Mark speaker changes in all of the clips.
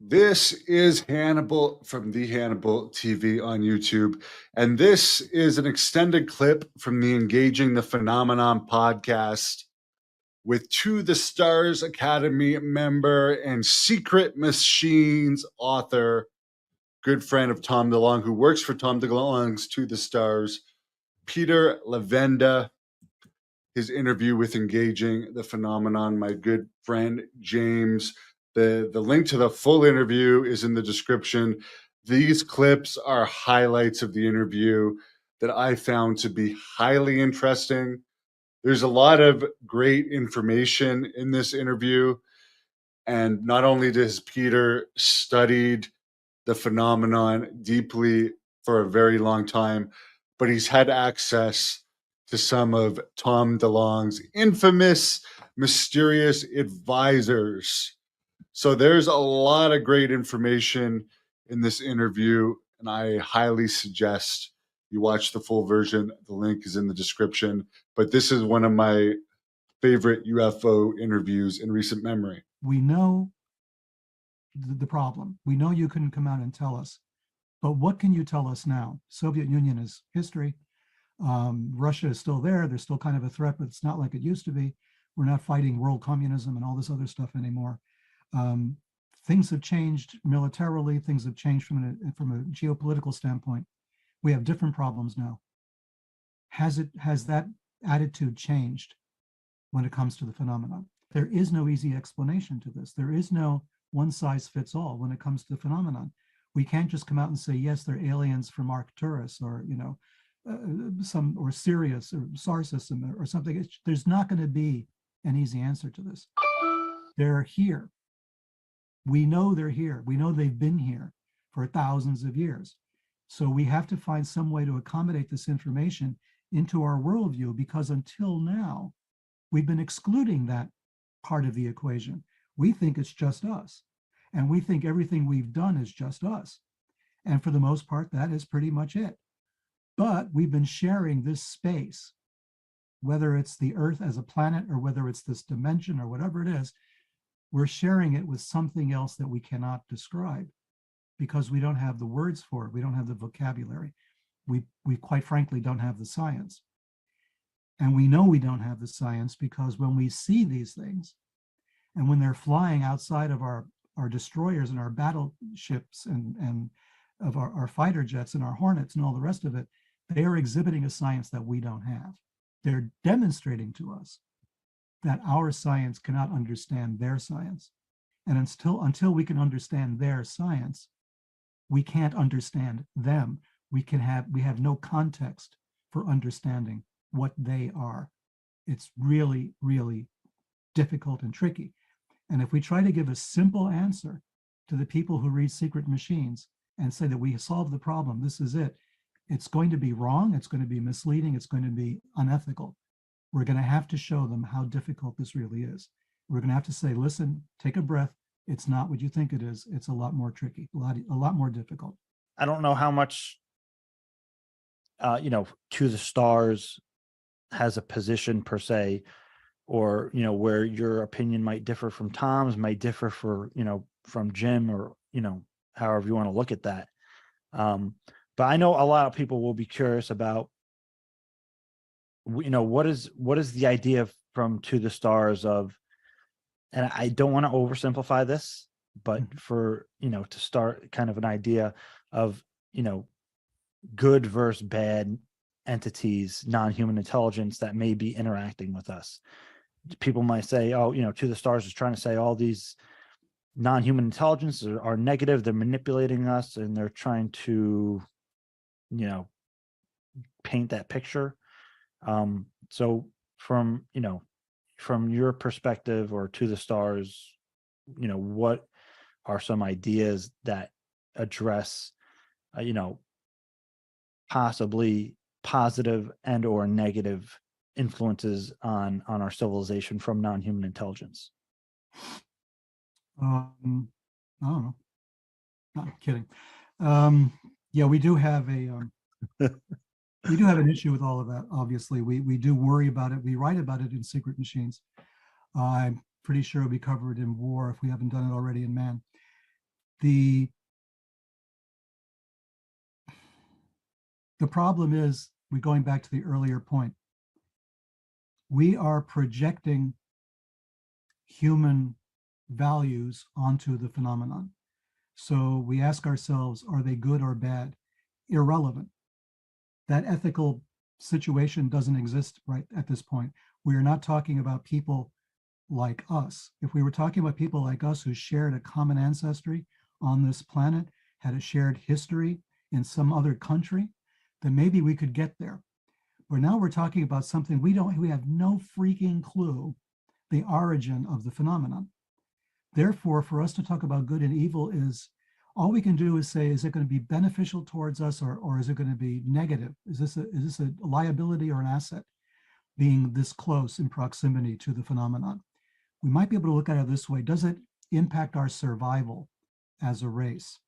Speaker 1: This is Hannibal from the Hannibal TV on YouTube, and this is an extended clip from the Engaging the Phenomenon podcast with To the Stars Academy member and Secret Machines author, good friend of Tom DeLonge, who works for Tom DeLonge's To the Stars, Peter Levenda. His interview with Engaging the Phenomenon, my good friend James. The link to the full interview is in the description. These clips are highlights of the interview that I found to be highly interesting. There's a lot of great information in this interview. And not only does Peter studied the phenomenon deeply for a very long time, but he's had access to some of Tom DeLonge's infamous, mysterious advisors. So there's a lot of great information in this interview, and I highly suggest you watch the full version. The link is in the description. But this is one of my favorite UFO interviews in recent memory.
Speaker 2: We know the problem. We know you couldn't come out and tell us, but what can you tell us now? Soviet Union is history. Russia is still there. There's still kind of a threat, but it's not like it used to be. We're not fighting world communism and all this other stuff anymore. Things have changed militarily. Things have changed from a geopolitical standpoint. We have different problems now. Has that attitude changed when it comes to the phenomenon? There is no easy explanation to this. There is no one size fits all when it comes to the phenomenon. We can't just come out and say, yes, they're aliens from Arcturus, or some, or Sirius or star system or something. There's not going to be an easy answer to this. They're here. We know they're here. We know they've been here for thousands of years. So we have to find some way to accommodate this information into our worldview, because until now, we've been excluding that part of the equation. We think it's just us, and we think everything we've done is just us. And for the most part, that is pretty much it. But we've been sharing this space, whether it's the Earth as a planet or whether it's this dimension or whatever it is, we're sharing it with something else that we cannot describe because we don't have the words for it. We don't have the vocabulary. We quite frankly don't have the science. And we know we don't have the science because when we see these things and when they're flying outside of our destroyers and our battleships and of our fighter jets and our Hornets and all the rest of it, they are exhibiting a science that we don't have. They're demonstrating to us that our science cannot understand their science. And until we can understand their science, we can't understand them. We have no context for understanding what they are. It's really, really difficult and tricky. And if we try to give a simple answer to the people who read Secret Machines and say that we solved the problem, this is it, it's going to be wrong, it's going to be misleading, it's going to be unethical. We're going to have to show them how difficult this really is. We're going to have to say, listen, take a breath. It's not what you think it is. It's a lot more tricky, a lot more difficult.
Speaker 3: I don't know how much, To the Stars has a position per se, or, where your opinion might differ from Tom's, might differ from Jim, or, however you want to look at that. But I know a lot of people will be curious about, what is the idea from To the Stars of, and I don't want to oversimplify this, but for, to start kind of an idea of, good versus bad entities, non-human intelligence that may be interacting with us. People might say, oh, To the Stars is trying to say all these non-human intelligences are negative. They're manipulating us and they're trying to, paint that picture. So from your perspective, or To the Stars, what are some ideas that address, possibly positive and or negative influences on our civilization from non-human intelligence?
Speaker 2: I don't know. Not kidding. Yeah, we do have an issue with all of that. Obviously, we do worry about it. We write about it in Secret Machines. I'm pretty sure we cover it in War if we haven't done it already in Man. The problem is, we're going back to the earlier point. We are projecting human values onto the phenomenon. So we ask ourselves, are they good or bad? Irrelevant. That ethical situation doesn't exist right at this point. We are not talking about people like us. If we were talking about people like us who shared a common ancestry on this planet, had a shared history in some other country, then maybe we could get there. But now we're talking about something we have no freaking clue the origin of the phenomenon. Therefore, for us to talk about good and evil is, all we can do is say, is it going to be beneficial towards us, or is it going to be negative? Is this a liability or an asset, being this close in proximity to the phenomenon? We might be able to look at it this way. Does it impact our survival as a race?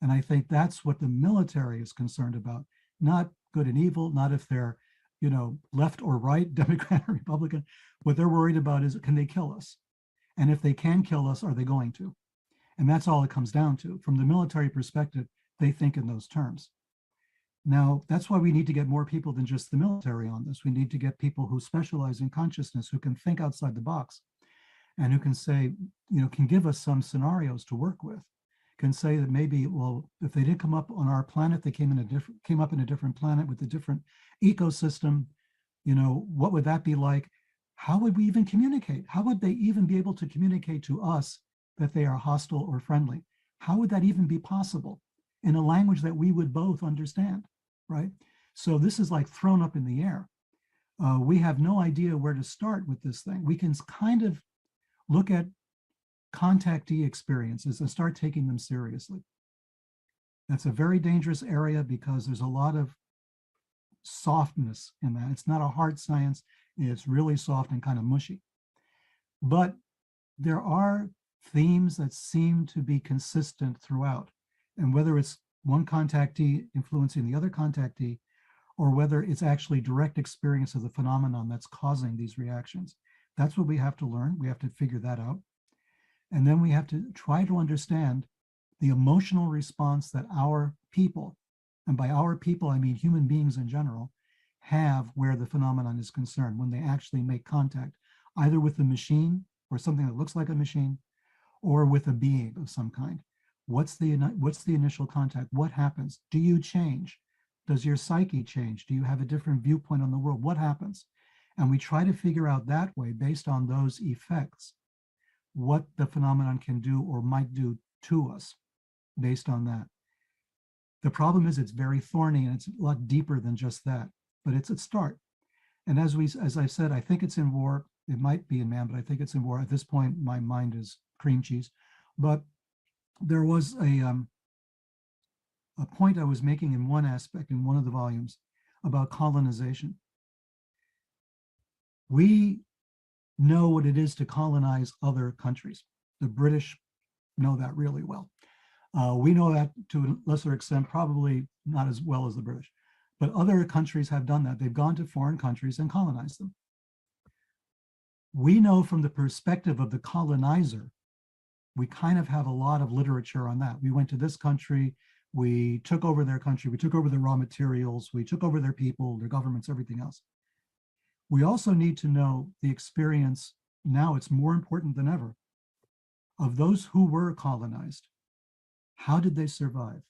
Speaker 2: And I think that's what the military is concerned about, not good and evil, not if they're, left or right, Democrat or Republican. What they're worried about is, can they kill us? And if they can kill us, are they going to? And that's all it comes down to. From the military perspective, they think in those terms. Now, that's why we need to get more people than just the military on this. We need to get people who specialize in consciousness, who can think outside the box, and who can say, can give us some scenarios to work with, can say that maybe, well, if they did come up on our planet, they came up in a different planet with a different ecosystem, what would that be like? How would we even communicate? How would they even be able to communicate to us that they are hostile or friendly? How would that even be possible in a language that we would both understand, right? So this is like thrown up in the air. We have no idea where to start with this thing. We can kind of look at contactee experiences and start taking them seriously. That's a very dangerous area because there's a lot of softness in that. It's not a hard science. It's really soft and kind of mushy. But there are themes that seem to be consistent throughout. And whether it's one contactee influencing the other contactee, or whether it's actually direct experience of the phenomenon that's causing these reactions, that's what we have to learn. We have to figure that out. And then we have to try to understand the emotional response that our people, and by our people, I mean human beings in general, have where the phenomenon is concerned, when they actually make contact, either with the machine or something that looks like a machine, or with a being of some kind. What's the initial contact? What happens? Do you change? Does your psyche change? Do you have a different viewpoint on the world? What happens? And we try to figure out that way, based on those effects, what the phenomenon can do or might do to us based on that. The problem is it's very thorny, and it's a lot deeper than just that, but it's a start. And as I said, I think it's in war. It might be in man, but I think it's in war. At this point, my mind is cream cheese. But there was a point I was making in one aspect, in one of the volumes, about colonization. We know what it is to colonize other countries. The British know that really well. We know that to a lesser extent, probably not as well as the British, but other countries have done that. They've gone to foreign countries and colonized them. We know from the perspective of the colonizer, we kind of have a lot of literature on that. We went to this country, we took over their country, we took over their raw materials, we took over their people, their governments, everything else. We also need to know the experience, now it's more important than ever, of those who were colonized. How did they survive?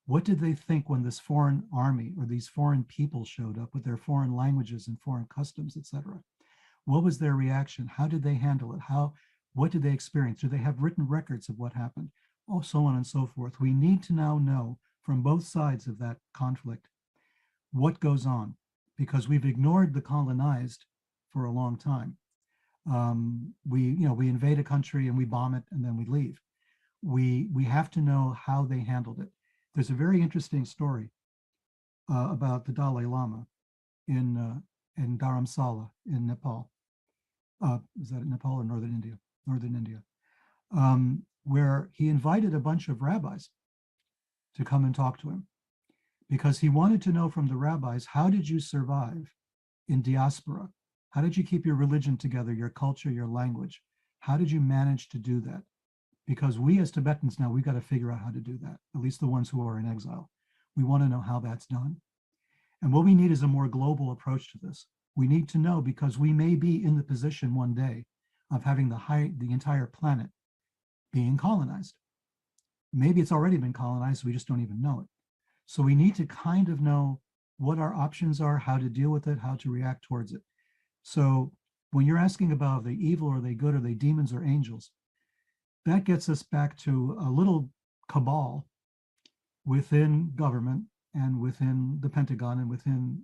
Speaker 2: What did they think when this foreign army or these foreign people showed up with their foreign languages and foreign customs, etc.? What was their reaction? How did they handle it? What did they experience? Do they have written records of what happened? Oh, so on and so forth. We need to now know from both sides of that conflict what goes on, because we've ignored the colonized for a long time. We invade a country and we bomb it and then we leave. We have to know how they handled it. There's a very interesting story about the Dalai Lama in Dharamsala in Nepal. Is that Nepal or Northern India? Northern India, where he invited a bunch of rabbis to come and talk to him, because he wanted to know from the rabbis, how did you survive in diaspora? How did you keep your religion together, your culture, your language? How did you manage to do that? because we as Tibetans now, we've got to figure out how to do that, at least the ones who are in exile. We want to know how that's done. And what we need is a more global approach to this. We need to know, because we may be in the position one day of having the entire planet being colonized. Maybe it's already been colonized, we just don't even know it. So we need to kind of know what our options are, how to deal with it, how to react towards it. So when you're asking about, are they evil, are they good, are they demons or angels, that gets us back to a little cabal within government and within the Pentagon and within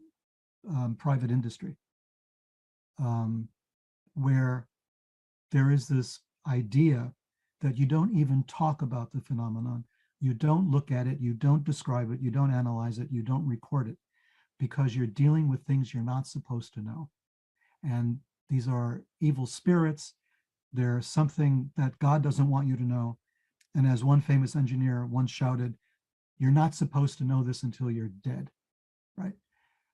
Speaker 2: private industry, where there is this idea that you don't even talk about the phenomenon. You don't look at it, you don't describe it, you don't analyze it, you don't record it, because you're dealing with things you're not supposed to know. And these are evil spirits. They're something that God doesn't want you to know. And as one famous engineer once shouted, "You're not supposed to know this until you're dead," right?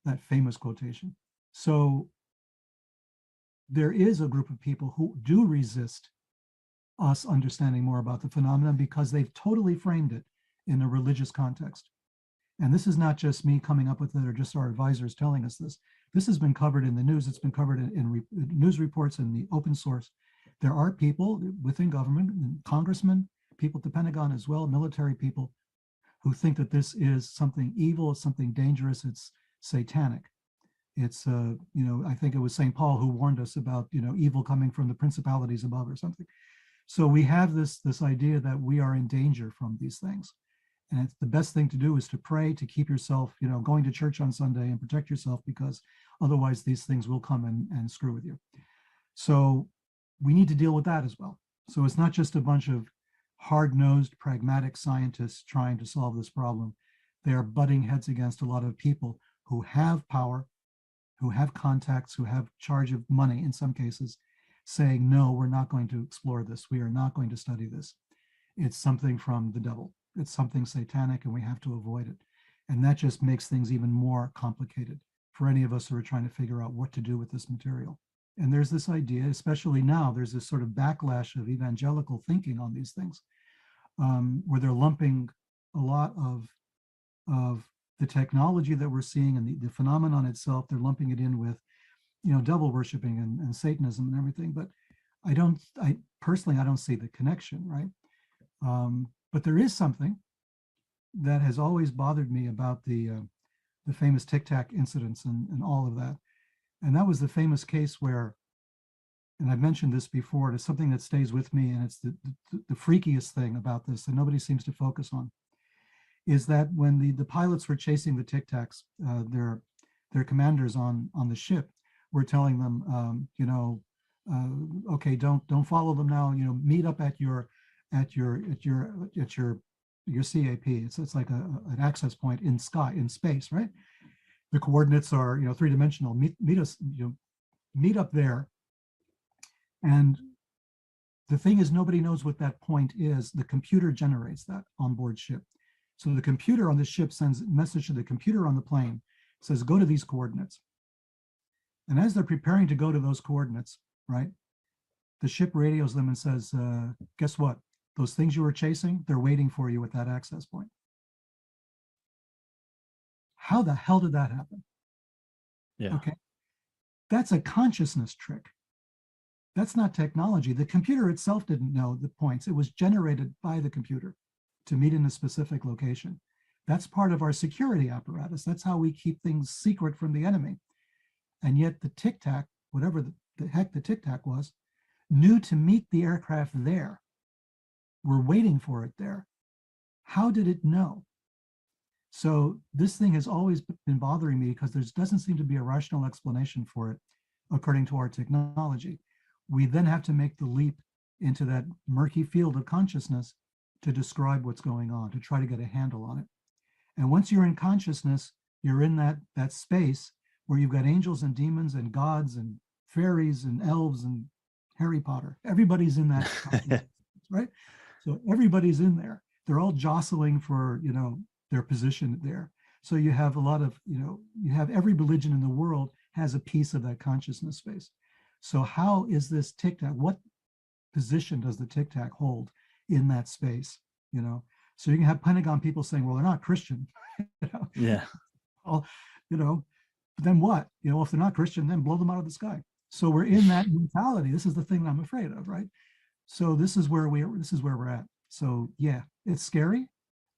Speaker 2: That famous quotation. So there is a group of people who do resist us understanding more about the phenomenon because they've totally framed it in a religious context. And this is not just me coming up with it or just our advisors telling us this. This has been covered in the news. It's been covered in news reports in the open source. There are people within government, congressmen, people at the Pentagon as well, military people, who think that this is something evil, it's something dangerous, it's satanic. It's, I think it was St. Paul who warned us about, evil coming from the principalities above or something. So we have this idea that we are in danger from these things. And it's the best thing to do is to pray, to keep yourself, going to church on Sunday and protect yourself, because otherwise these things will come and screw with you. So we need to deal with that as well. So it's not just a bunch of hard-nosed, pragmatic scientists trying to solve this problem. They are butting heads against a lot of people who have power, who have contacts, who have charge of money in some cases, saying, no, we're not going to explore this. We are not going to study this. It's something from the devil. It's something satanic, and we have to avoid it. And that just makes things even more complicated for any of us who are trying to figure out what to do with this material. And there's this idea, especially now, there's this sort of backlash of evangelical thinking on these things, where they're lumping a lot of the technology that we're seeing and the phenomenon itself, they're lumping it in with, devil worshiping and Satanism and everything. But I personally don't see the connection, right? But there is something that has always bothered me about the famous Tic Tac incidents and all of that. And that was the famous case where, and I've mentioned this before, it's something that stays with me, and it's the freakiest thing about this that nobody seems to focus on, is that when the pilots were chasing the Tic Tacs, their commanders on the ship were telling them, okay, don't follow them now. Meet up at your CAP. It's like an access point in space, right? The coordinates are three-dimensional. Meet up there. And the thing is, nobody knows what that point is. The computer generates that on board ship. So the computer on the ship sends a message to the computer on the plane, says, go to these coordinates. And as they're preparing to go to those coordinates, right, the ship radios them and says, guess what? Those things you were chasing, they're waiting for you at that access point. How the hell did that happen?
Speaker 3: Yeah.
Speaker 2: Okay. That's a consciousness trick. That's not technology. The computer itself didn't know the points. It was generated by the computer to meet in a specific location. That's part of our security apparatus. That's how we keep things secret from the enemy. And yet the Tic Tac, whatever the heck the Tic Tac was, knew to meet the aircraft there. We're waiting for it there. How did it know? So this thing has always been bothering me because there doesn't seem to be a rational explanation for it according to our technology. We then have to make the leap into that murky field of consciousness to describe what's going on, to try to get a handle on it. And once you're in consciousness, you're in that space where you've got angels and demons and gods and fairies and elves and Harry Potter. Everybody's in that, right? So everybody's in there. They're all jostling for, their position there. So you have a lot of, you have every religion in the world has a piece of that consciousness space. So how is this Tic Tac, what position does the Tic Tac hold in that space, you know. So you can have Pentagon people saying, well, they're not Christian, you know.
Speaker 3: Yeah.
Speaker 2: Well, you know, then what? You know, if they're not Christian, then blow them out of the sky. So we're in that mentality. This is the thing that I'm afraid of, right? So this is where we're at. So yeah, it's scary.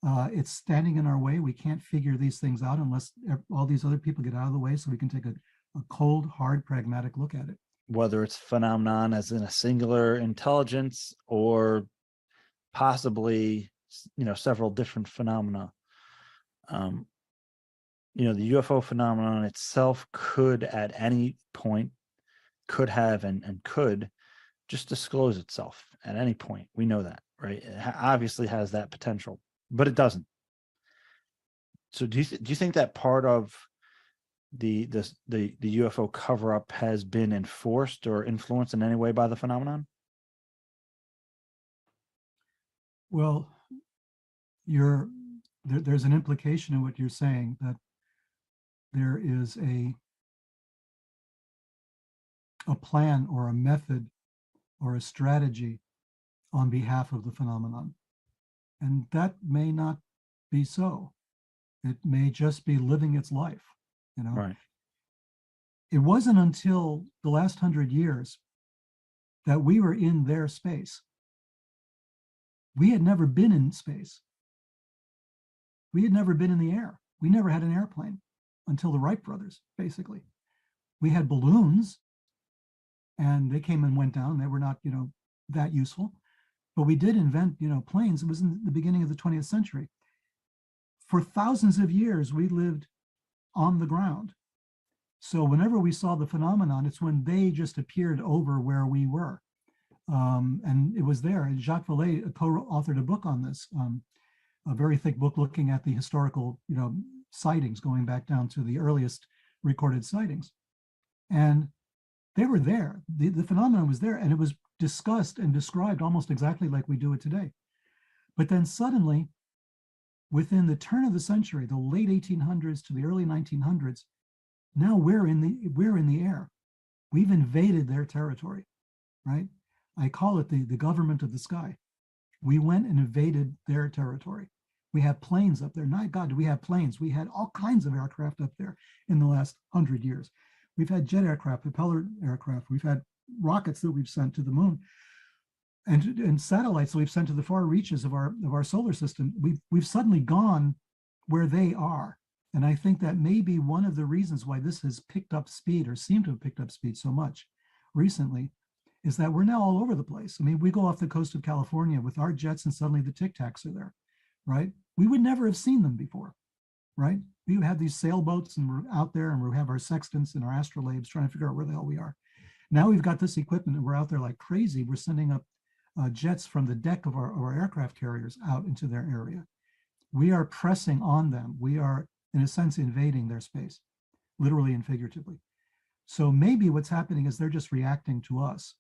Speaker 2: It's standing in our way. We can't figure these things out unless all these other people get out of the way so we can take a cold, hard, pragmatic look at it.
Speaker 3: Whether it's phenomenon as in a singular intelligence or possibly, you know, several different phenomena. You know, the UFO phenomenon itself could at any point could have and could just disclose itself at any point. We know that, right? It obviously has that potential, but it doesn't. So do you think that part of the UFO cover up has been enforced or influenced in any way by the phenomenon?
Speaker 2: Well, there's an implication in what you're saying that there is a plan or a method or a strategy on behalf of the phenomenon. And that may not be so. It may just be living its life, you know.
Speaker 3: Right.
Speaker 2: It wasn't until the last 100 years that we were in their space. We had never been in space. We had never been in the air. We never had an airplane until the Wright brothers, basically. We had balloons, and they came and went down. They were not, you know, that useful. But we did invent, you know, planes. It was in the beginning of the 20th century. For thousands of years, we lived on the ground. So whenever we saw the phenomenon, it's when they just appeared over where we were. And it was there. And Jacques Vallée co-authored a book on this, a very thick book looking at the historical, you know, sightings going back down to the earliest recorded sightings. And they were there. The phenomenon was there, and it was discussed and described almost exactly like we do it today. But then suddenly, within the turn of the century, the late 1800s to the early 1900s, now we're in the air. We've invaded their territory, right? I call it the government of the sky. We went and invaded their territory. We have planes up there. My God, do we have planes? We had all kinds of aircraft up there in the last 100 years. We've had jet aircraft, propeller aircraft. We've had rockets that we've sent to the moon, and satellites that we've sent to the far reaches of our solar system. We've suddenly gone where they are. And I think that may be one of the reasons why this has picked up speed, or seemed to have picked up speed so much recently, is that we're now all over the place. I mean, we go off the coast of California with our jets and suddenly the Tic Tacs are there, right? We would never have seen them before, right? We have these sailboats and we're out there and we have our sextants and our astrolabes trying to figure out where the hell we are. Now we've got this equipment and we're out there like crazy. We're sending up jets from the deck of our aircraft carriers out into their area. We are pressing on them. We are, in a sense, invading their space, literally and figuratively. So maybe what's happening is they're just reacting to us.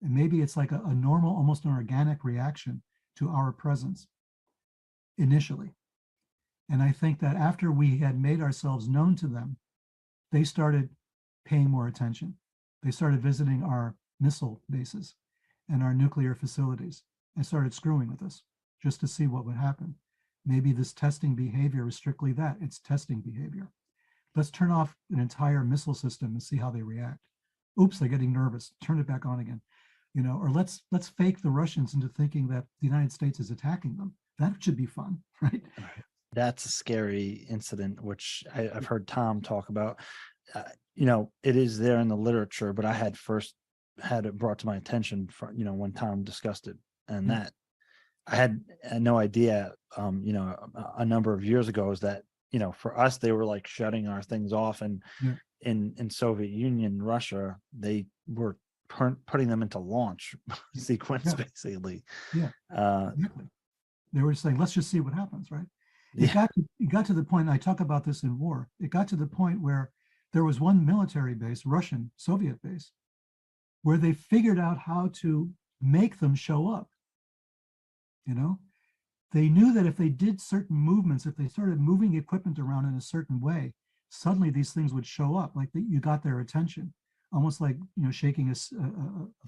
Speaker 2: And maybe it's like a normal, almost an organic reaction to our presence initially. And I think that after we had made ourselves known to them, they started paying more attention. They started visiting our missile bases and our nuclear facilities and started screwing with us just to see what would happen. Maybe this testing behavior is strictly that. It's testing behavior. Let's turn off an entire missile system and see how they react. Oops, they're getting nervous. Turn it back on again. You know, or let's fake the Russians into thinking that the United States is attacking them. That should be fun, right?
Speaker 3: That's a scary incident, which I've heard Tom talk about. You know, it is there in the literature, but I had first had it brought to my attention for, you know, when Tom discussed it, and that I had no idea, you know, a number of years ago, is that, you know, for us, they were like shutting our things off, and in Soviet Union, Russia, they were putting them into launch sequence, basically.
Speaker 2: Exactly. They were saying, let's just see what happens, right? It got to the point, I talk about this in war, it got to the point where there was one military base, Russian, Soviet base, where they figured out how to make them show up. You know, they knew that if they did certain movements, if they started moving equipment around in a certain way, suddenly these things would show up, like you got their attention, almost like, you know, shaking a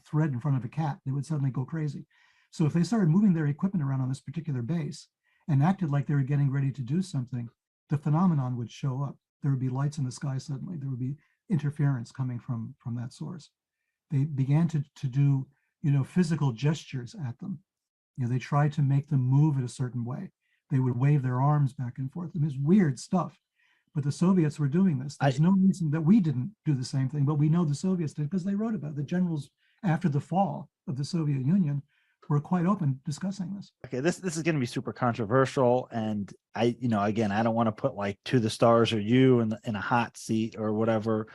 Speaker 2: thread in front of a cat. They would suddenly go crazy. So if they started moving their equipment around on this particular base and acted like they were getting ready to do something, the phenomenon would show up. There would be lights in the sky suddenly. There would be interference coming from that source. They began to do, physical gestures at them. They tried to make them move in a certain way. They would wave their arms back and forth. And it's weird stuff. But the Soviets were doing this. There's no reason that we didn't do the same thing, but we know the Soviets did because they wrote about it. The generals after the fall of the Soviet Union were quite open discussing this.
Speaker 3: Okay, this is going to be super controversial, and again, I don't want to put like To the Stars or you in a hot seat or whatever.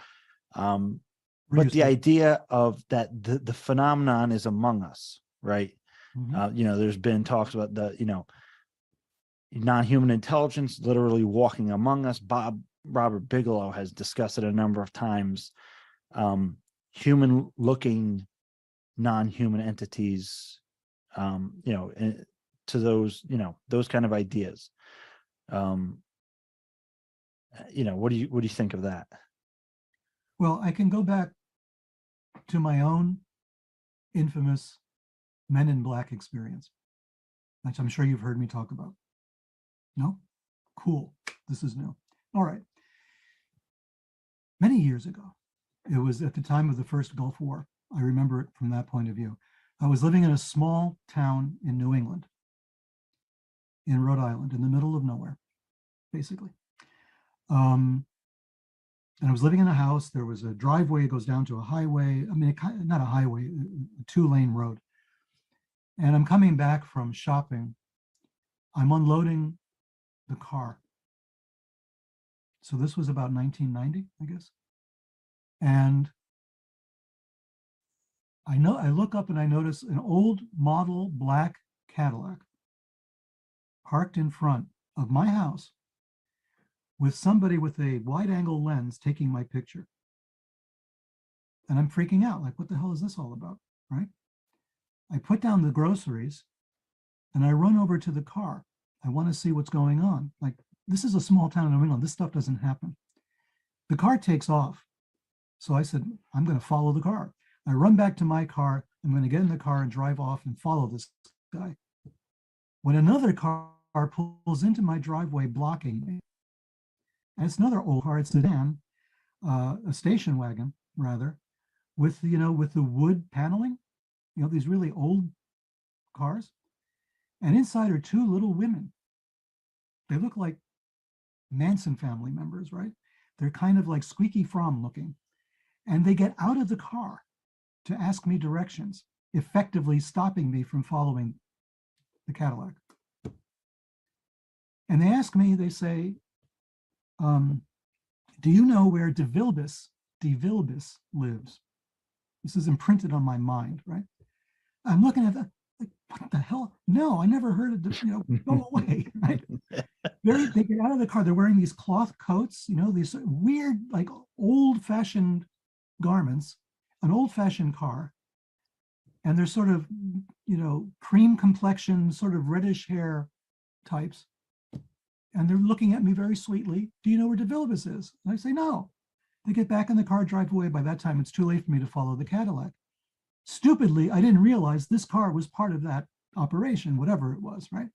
Speaker 3: But the idea of that the phenomenon is among us, right?
Speaker 2: Mm-hmm.
Speaker 3: There's been talks about the non-human intelligence literally walking among us. Robert Bigelow has discussed it a number of times. Human-looking non-human entities, to those, those kind of ideas. What do you think of that?
Speaker 2: Well, I can go back to my own infamous Men in Black experience, which I'm sure you've heard me talk about. No? Cool. This is new. All right. Many years ago, it was at the time of the first Gulf War. I remember it from that point of view. I was living in a small town in New England, in Rhode Island, in the middle of nowhere, basically. And I was living in a house. There was a driveway that goes down to a highway. I mean, not a highway, a two-lane road. And I'm coming back from shopping. I'm unloading the car. So this was about 1990, I guess. And I look up and I notice an old model black Cadillac parked in front of my house with somebody with a wide angle lens taking my picture. And I'm freaking out, like, what the hell is this all about, right? I put down the groceries and I run over to the car. I want to see what's going on. Like, this is a small town in New England. This stuff doesn't happen. The car takes off. So I said, I'm going to follow the car. I run back to my car. I'm going to get in the car and drive off and follow this guy. When another car pulls into my driveway, blocking me, and it's another old car, it's a sedan, a station wagon, rather, with the wood paneling, these really old cars. And inside are two little women. They look like Manson family members, right? They're kind of like Squeaky Fromm looking. And they get out of the car to ask me directions, effectively stopping me from following the Cadillac. And they ask me, they say, do you know where De Vilbius lives? This is imprinted on my mind, right? I'm looking at that, like, what the hell? No, I never heard of this, go away, right? They get out of the car, they're wearing these cloth coats, these weird, like old-fashioned garments, an old-fashioned car, and they're sort of, cream complexion, sort of reddish hair types. And they're looking at me very sweetly. Do you know where De Vilbius is? And I say, no. They get back in the car, drive away. By that time, it's too late for me to follow the Cadillac. Stupidly, I didn't realize this car was part of that operation, whatever it was, right?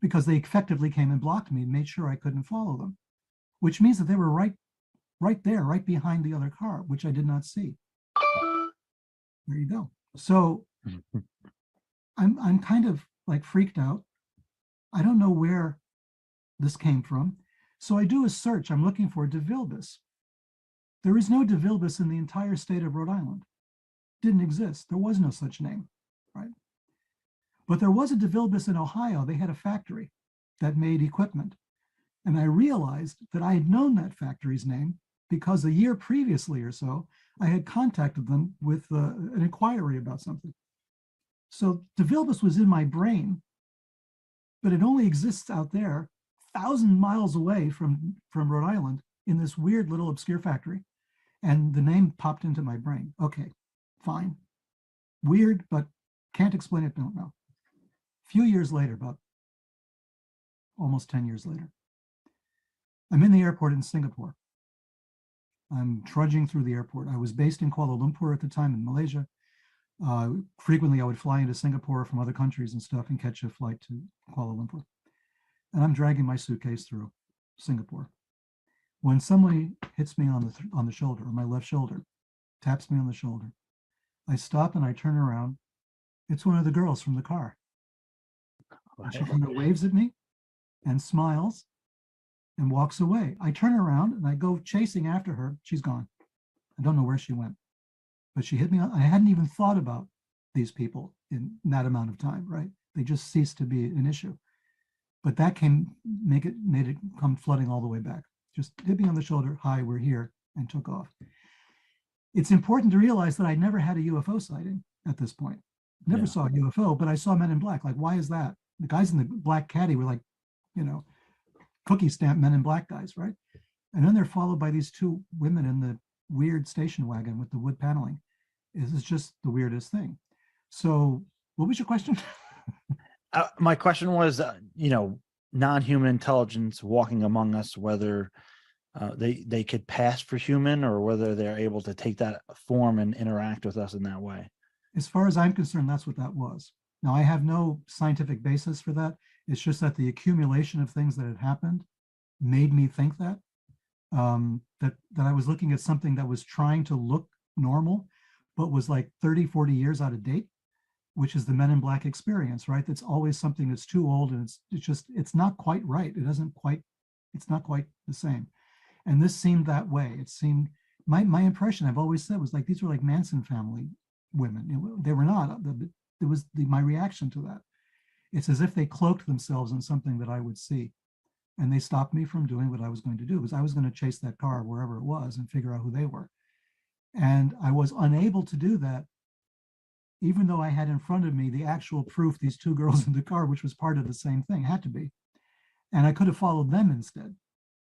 Speaker 2: Because they effectively came and blocked me and made sure I couldn't follow them, which means that they were right there, right behind the other car, which I did not see. There you go. So I'm kind of like freaked out. I don't know where this came from. So I do a search. I'm looking for De Vilbius. There is no De Vilbius in the entire state of Rhode Island. Didn't exist. There was no such name, right? But there was a De Vilbius in Ohio. They had a factory that made equipment. And I realized that I had known that factory's name because a year previously or so, I had contacted them with an inquiry about something. So De Vilbius was in my brain, but it only exists out there 1,000 miles away from Rhode Island in this weird little obscure factory. And the name popped into my brain. Okay, fine. Weird, but can't explain it, don't know. A few years later, about almost 10 years later, I'm in the airport in Singapore. I'm trudging through the airport. I was based in Kuala Lumpur at the time in Malaysia. Frequently, I would fly into Singapore from other countries and stuff and catch a flight to Kuala Lumpur. And I'm dragging my suitcase through Singapore. When somebody hits me on the shoulder, on my left shoulder, taps me on the shoulder, I stop and I turn around. It's one of the girls from the car. And she kind of waves at me and smiles and walks away. I turn around and I go chasing after her. She's gone. I don't know where she went, but she hit me. I hadn't even thought about these people in that amount of time, right? They just ceased to be an issue. But that made it come flooding all the way back. Just hit me on the shoulder. Hi, we're here, and took off. It's important to realize that I never had a UFO sighting at this point. Never saw a UFO, but I saw Men in Black. Like, why is that? The guys in the black caddy were like, cookie stamp Men in Black guys, right? And then they're followed by these two women in the weird station wagon with the wood paneling. This is just the weirdest thing. So what was your question?
Speaker 3: My question was, non-human intelligence walking among us, whether they could pass for human or whether they're able to take that form and interact with us in that way.
Speaker 2: As far as I'm concerned, that's what that was. Now, I have no scientific basis for that. It's just that the accumulation of things that had happened made me think that, that I was looking at something that was trying to look normal, but was like 30, 40 years out of date, which is the Men in Black experience, right? That's always something that's too old and it's not quite right. It's not quite the same. And this seemed that way. It seemed, my impression, I've always said, was like, these were like Manson family women. They were not. It was my reaction to that. It's as if they cloaked themselves in something that I would see. And they stopped me from doing what I was going to do, because I was going to chase that car wherever it was and figure out who they were. And I was unable to do that, even though I had in front of me the actual proof, these two girls in the car, which was part of the same thing, had to be. And I could have followed them instead.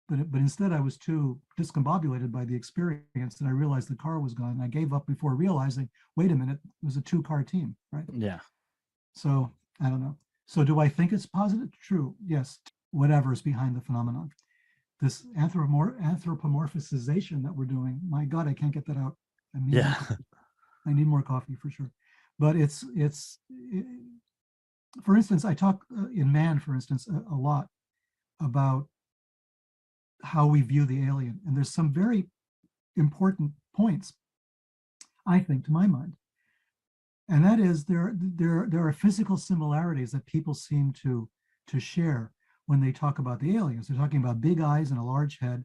Speaker 2: But instead, I was too discombobulated by the experience that I realized the car was gone. And I gave up before realizing, wait a minute, it was a two-car team, right?
Speaker 3: Yeah.
Speaker 2: So I don't know. So do I think it's positive? True. Yes. Whatever is behind the phenomenon. This anthropomorphization that we're doing, my God, I can't get that out. I need more coffee for sure. But it's for instance, I talk in Man, for instance, a lot about how we view the alien. And there's some very important points, I think, to my mind. And that is there are physical similarities that people seem to share when they talk about the aliens. They're talking about big eyes and a large head,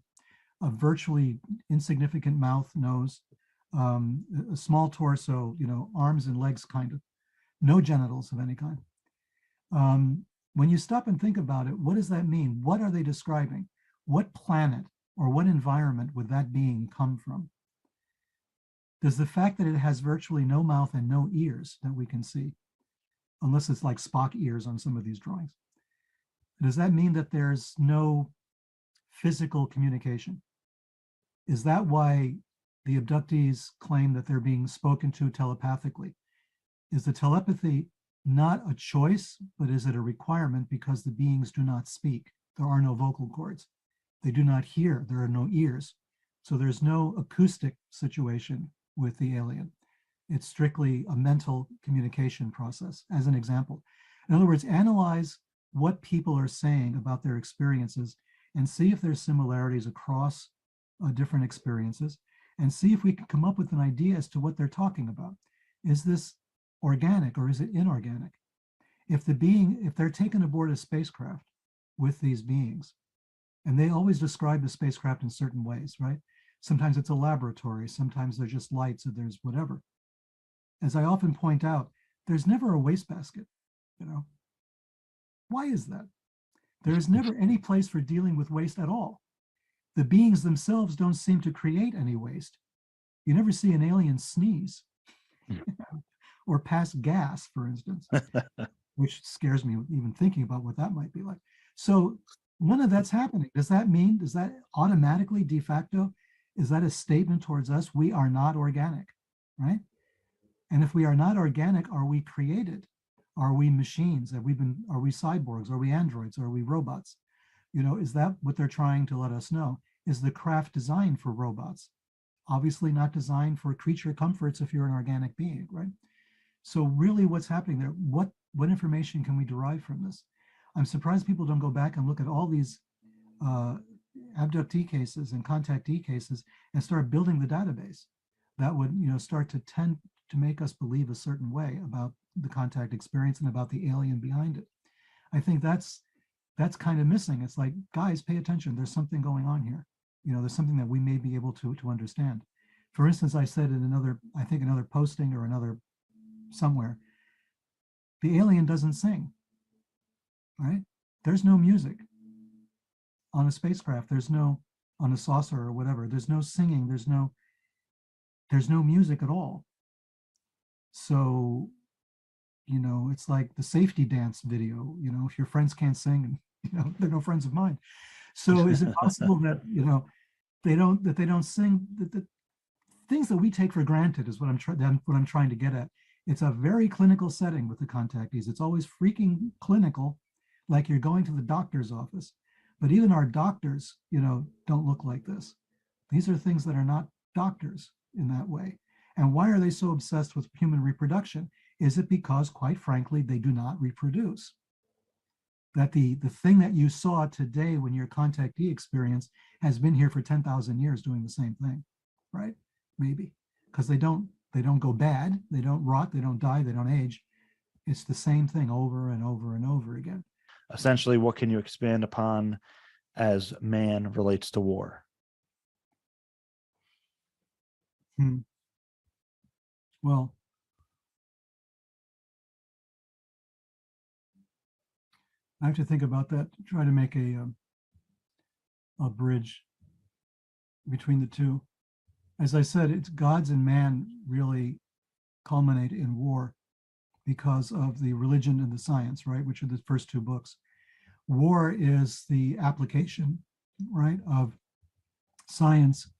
Speaker 2: a virtually insignificant mouth, nose, a small torso, arms and legs, kind of, no genitals of any kind. When you stop and think about it, what does that mean? What are they describing? What planet or what environment would that being come from? Does the fact that it has virtually no mouth and no ears that we can see, unless it's like Spock ears on some of these drawings, does that mean that there's no physical communication? Is that why the abductees claim that they're being spoken to telepathically? Is the telepathy not a choice, but is it a requirement because the beings do not speak? There are no vocal cords. They do not hear. There are no ears. So there's no acoustic situation with the alien. It's strictly a mental communication process, as an example. In other words, analyze what people are saying about their experiences and see if there's similarities across different experiences, and see if we can come up with an idea as to what they're talking about. Is this organic or is it inorganic? If they're taken aboard a spacecraft with these beings, and they always describe the spacecraft in certain ways, right? Sometimes it's a laboratory, sometimes they're just lights, or there's whatever. As I often point out, there's never a wastebasket, Why is that? There is never any place for dealing with waste at all. The beings themselves don't seem to create any waste. You never see an alien sneeze or pass gas, for instance, which scares me even thinking about what that might be like. So none of that's happening. Does that automatically, de facto, is that a statement towards us? We are not organic, right? And if we are not organic, are we created? Are we machines? Are we cyborgs? Are we androids? Are we robots? Is that what they're trying to let us know? Is the craft designed for robots? Obviously not designed for creature comforts if you're an organic being, right? So really what's happening there, what information can we derive from this? I'm surprised people don't go back and look at all these abductee cases and contactee cases and start building the database. That would, start to tend to make us believe a certain way about the contact experience and about the alien behind it. I think that's kind of missing. It's like, guys, pay attention. There's something going on here. There's something that we may be able to understand. For instance, I said in another posting or another somewhere, the alien doesn't sing, right? There's no music on a spacecraft. There's no, on a saucer or whatever, there's no singing. There's no music at all. So, it's like the safety dance video, if your friends can't sing, and, they're no friends of mine. So is it possible that, they don't sing? The things that we take for granted is what I'm trying to get at. It's a very clinical setting with the contactees. It's always freaking clinical, like you're going to the doctor's office. But even our doctors, don't look like this. These are things that are not doctors in that way. And why are they so obsessed with human reproduction? Is it because, quite frankly, they do not reproduce? That the thing that you saw today when your contactee experience has been here for 10,000 years doing the same thing, right? Maybe, because they don't go bad, they don't rot, they don't die, they don't age. It's the same thing over and over and over again.
Speaker 3: Essentially, what can you expand upon as man relates to war?
Speaker 2: Well, I have to think about that, to try to make a bridge between the two. As I said, it's gods and man really culminate in war because of the religion and the science, right? Which are the first two books. War is the application, right, of science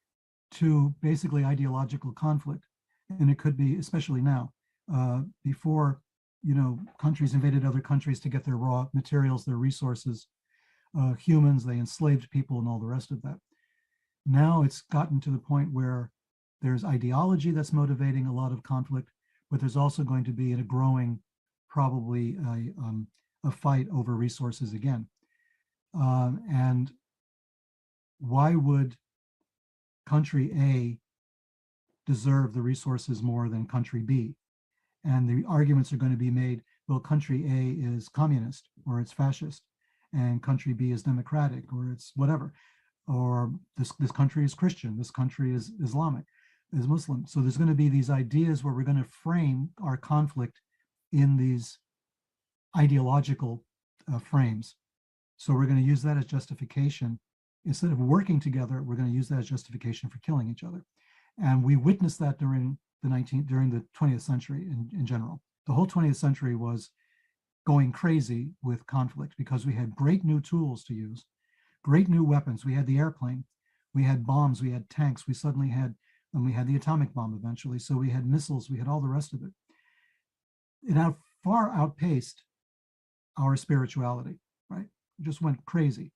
Speaker 2: to basically ideological conflict. And it could be, especially now, before, countries invaded other countries to get their raw materials, their resources, humans, they enslaved people and all the rest of that. Now it's gotten to the point where there's ideology that's motivating a lot of conflict, but there's also going to be a growing, probably a fight over resources again. And why would country A deserve the resources more than country B? And the arguments are going to be made, well, country A is communist or it's fascist, and country B is democratic or it's whatever, or this country is Christian, this country is Islamic, is Muslim. So there's going to be these ideas where we're going to frame our conflict in these ideological frames. So we're going to use that as justification. Instead of working together, we're going to use that as justification for killing each other. And we witnessed that during the 20th century in general. The whole 20th century was going crazy with conflict because we had great new tools to use, great new weapons. We had the airplane, we had bombs, we had tanks, we had the atomic bomb eventually. So we had missiles, we had all the rest of it. It far outpaced our spirituality, right? It just went crazy.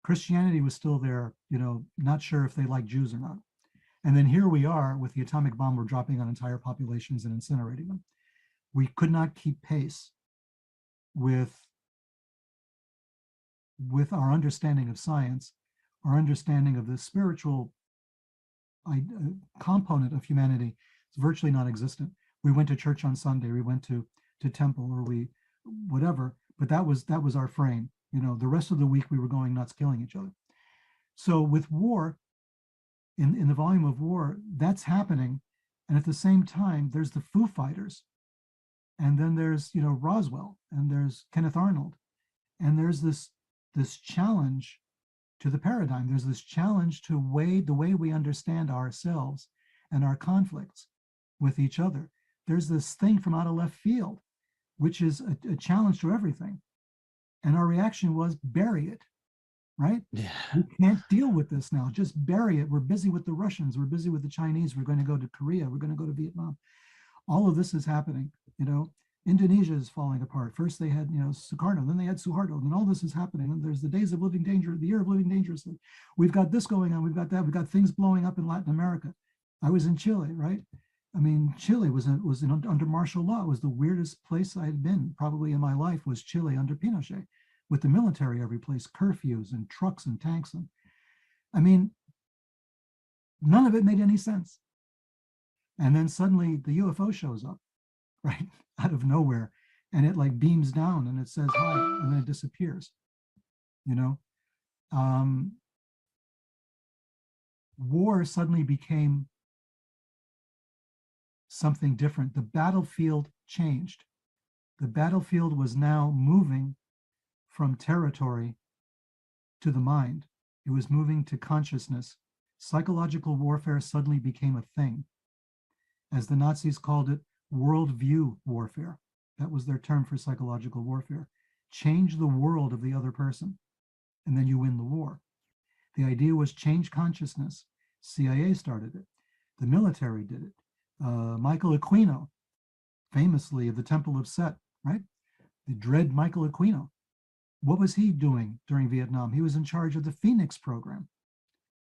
Speaker 2: Christianity was still there, not sure if they like Jews or not. And then here we are with the atomic bomb, we're dropping on entire populations and incinerating them. We could not keep pace with our understanding of science, our understanding of the spiritual component of humanity. It's virtually non-existent. We went to church on Sunday, we went to temple, or whatever, but that was our frame. The rest of the week we were going nuts, killing each other. So with war, in the volume of war, that's happening. And at the same time, there's the Foo Fighters. And then there's, Roswell, and there's Kenneth Arnold. And there's this challenge to the paradigm. There's this challenge to the way we understand ourselves and our conflicts with each other. There's this thing from out of left field, which is a challenge to everything. And our reaction was bury it, right?
Speaker 3: Yeah.
Speaker 2: We can't deal with this now. Just bury it. We're busy with the Russians. We're busy with the Chinese. We're going to go to Korea. We're going to go to Vietnam. All of this is happening. Indonesia is falling apart. First they had, Sukarno, then they had Suharto, and all this is happening. And there's the days of living danger, the year of living dangerously. We've got this going on. We've got that. We've got things blowing up in Latin America. I was in Chile, right? I mean, Chile was under martial law. It was the weirdest place I had been probably in my life, was Chile under Pinochet, with the military every place, curfews and trucks and tanks. And I mean, none of it made any sense. And then suddenly the UFO shows up, right, out of nowhere, and it like beams down and it says hi, and then it disappears. You know, war suddenly became something different. The battlefield changed. The battlefield was now moving from territory to the mind. It was moving to consciousness. Psychological warfare suddenly became a thing. As the Nazis called it, worldview warfare. That was their term for psychological warfare. Change the world of the other person, and then you win the war. The idea was change consciousness. CIA started it. The military did it. Michael Aquino, famously of the Temple of Set, right? The dread Michael Aquino. What was he doing during Vietnam? He was in charge of the Phoenix program,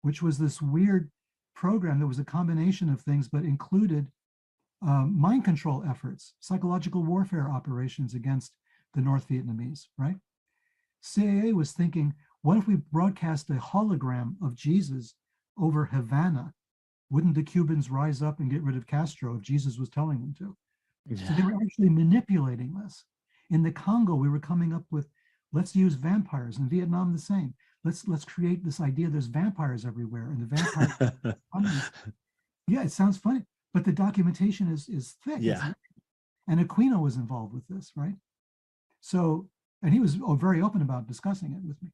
Speaker 2: which was this weird program that was a combination of things, but included mind control efforts, psychological warfare operations against the North Vietnamese, right? CIA was thinking, what if we broadcast a hologram of Jesus over Havana? Wouldn't the Cubans rise up and get rid of Castro if Jesus was telling them to?
Speaker 3: Yeah.
Speaker 2: So they were actually manipulating this. In the Congo, we were coming up with, let's use vampires. In Vietnam, the same. Let's create this idea there's vampires everywhere, and the vampires. Yeah, it sounds funny, but the documentation is thick.
Speaker 3: Yeah.
Speaker 2: And Aquino was involved with this, right? So, and he was very open about discussing it with me.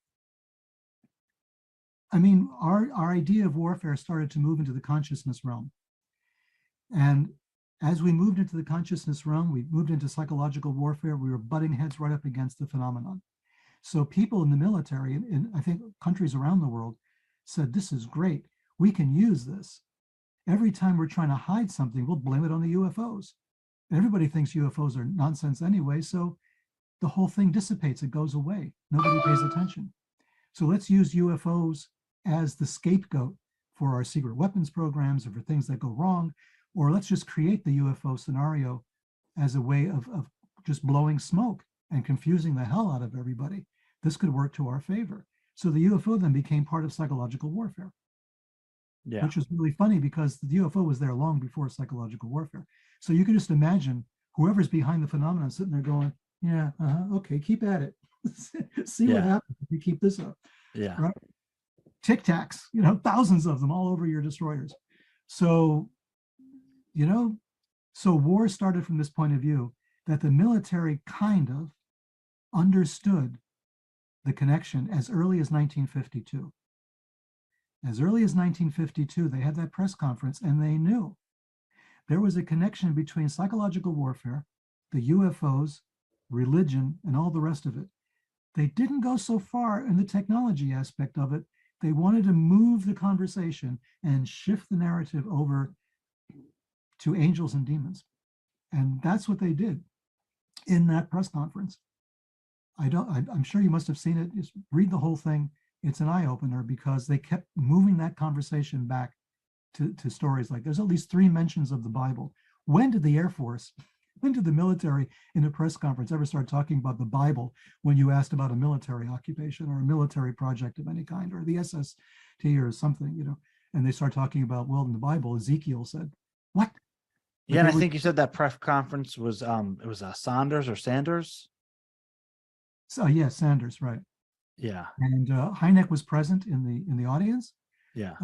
Speaker 2: I mean, our idea of warfare started to move into the consciousness realm. And as we moved into the consciousness realm, we moved into psychological warfare. We were butting heads right up against the phenomenon. So people in the military, and I think countries around the world, said, this is great. We can use this. Every time we're trying to hide something, we'll blame it on the UFOs. Everybody thinks UFOs are nonsense anyway, so the whole thing dissipates. It goes away. Nobody pays attention. So let's use UFOs as the scapegoat for our secret weapons programs or for things that go wrong, or let's just create the UFO scenario as a way of just blowing smoke and confusing the hell out of everybody. This could work to our favor. So the UFO then became part of psychological warfare. Yeah. Which was really funny because the UFO was there long before psychological warfare. So you can just imagine whoever's behind the phenomenon sitting there going, yeah, okay, keep at it. See what happens if you keep this up.
Speaker 3: Yeah.
Speaker 2: Right? Tic Tacs, thousands of them all over your destroyers. So, so war started from this point of view that the military kind of understood the connection as early as 1952. As early as 1952, they had that press conference and they knew there was a connection between psychological warfare, the UFOs, religion, and all the rest of it. They didn't go so far in the technology aspect of it. They wanted to move the conversation and shift the narrative over to angels and demons. And that's what they did in that press conference. I'm sure you must have seen it. Just read the whole thing. It's an eye-opener because they kept moving that conversation back to stories like there's at least 3 mentions of the Bible. When did the Air Force, when did the military in a press conference ever start talking about the Bible when you asked about a military occupation or a military project of any kind, or the SST or something, and they start talking about, well, in the Bible, Ezekiel said, what?
Speaker 3: Yeah, and I think you said that press conference was, it was Saunders or Sanders?
Speaker 2: So yeah, Sanders, right.
Speaker 3: Yeah.
Speaker 2: And Hynek was present in the audience.
Speaker 3: Yeah.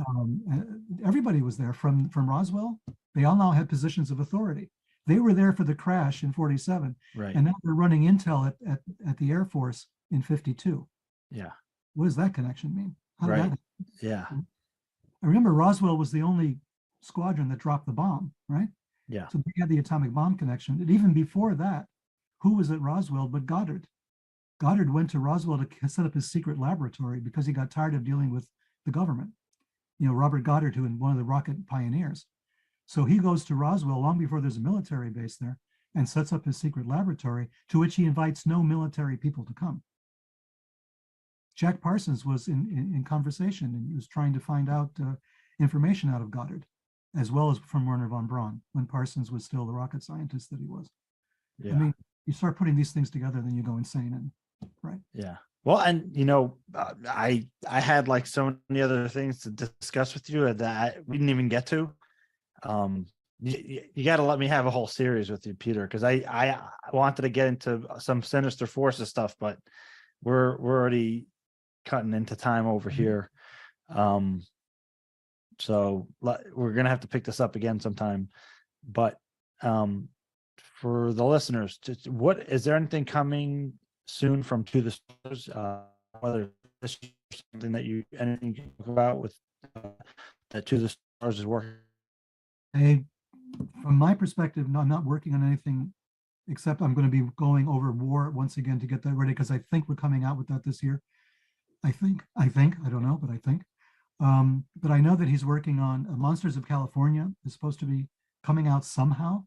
Speaker 2: Everybody was there from Roswell. They all now had positions of authority. They were there for the crash in 47.
Speaker 3: Right.
Speaker 2: And now they're running intel at the Air Force in 52.
Speaker 3: Yeah.
Speaker 2: What does that connection mean? How did
Speaker 3: Right.
Speaker 2: that happen?
Speaker 3: Yeah.
Speaker 2: I remember Roswell was the only squadron that dropped the bomb, right?
Speaker 3: Yeah.
Speaker 2: So they had the atomic bomb connection. And even before that, who was at Roswell but Goddard? Goddard went to Roswell to set up his secret laboratory because he got tired of dealing with the government. Robert Goddard, who was one of the rocket pioneers. So he goes to Roswell long before there's a military base there and sets up his secret laboratory, to which he invites no military people to come. Jack Parsons was in conversation and he was trying to find out information out of Goddard. as well as from Werner von Braun, when Parsons was still the rocket scientist that he was.
Speaker 3: Yeah.
Speaker 2: I mean, you start putting these things together, then you go insane. And right.
Speaker 3: Yeah. Well, and you know, I had like so many other things to discuss with you that we didn't even get to. You got to let me have a whole series with you, Peter, because I wanted to get into some Sinister Forces stuff, but we're already cutting into time over here. So we're gonna have to pick this up again sometime. But for the listeners, just what is there anything coming soon from To the Stars? Whether this is something that anything you talk about with that To the Stars is working.
Speaker 2: From my perspective, no, I'm not working on anything except I'm going to be going over war once again to get that ready, because I think we're coming out with that this year. I think, I don't know, but I think. But I know that he's working on Monsters of California is supposed to be coming out somehow.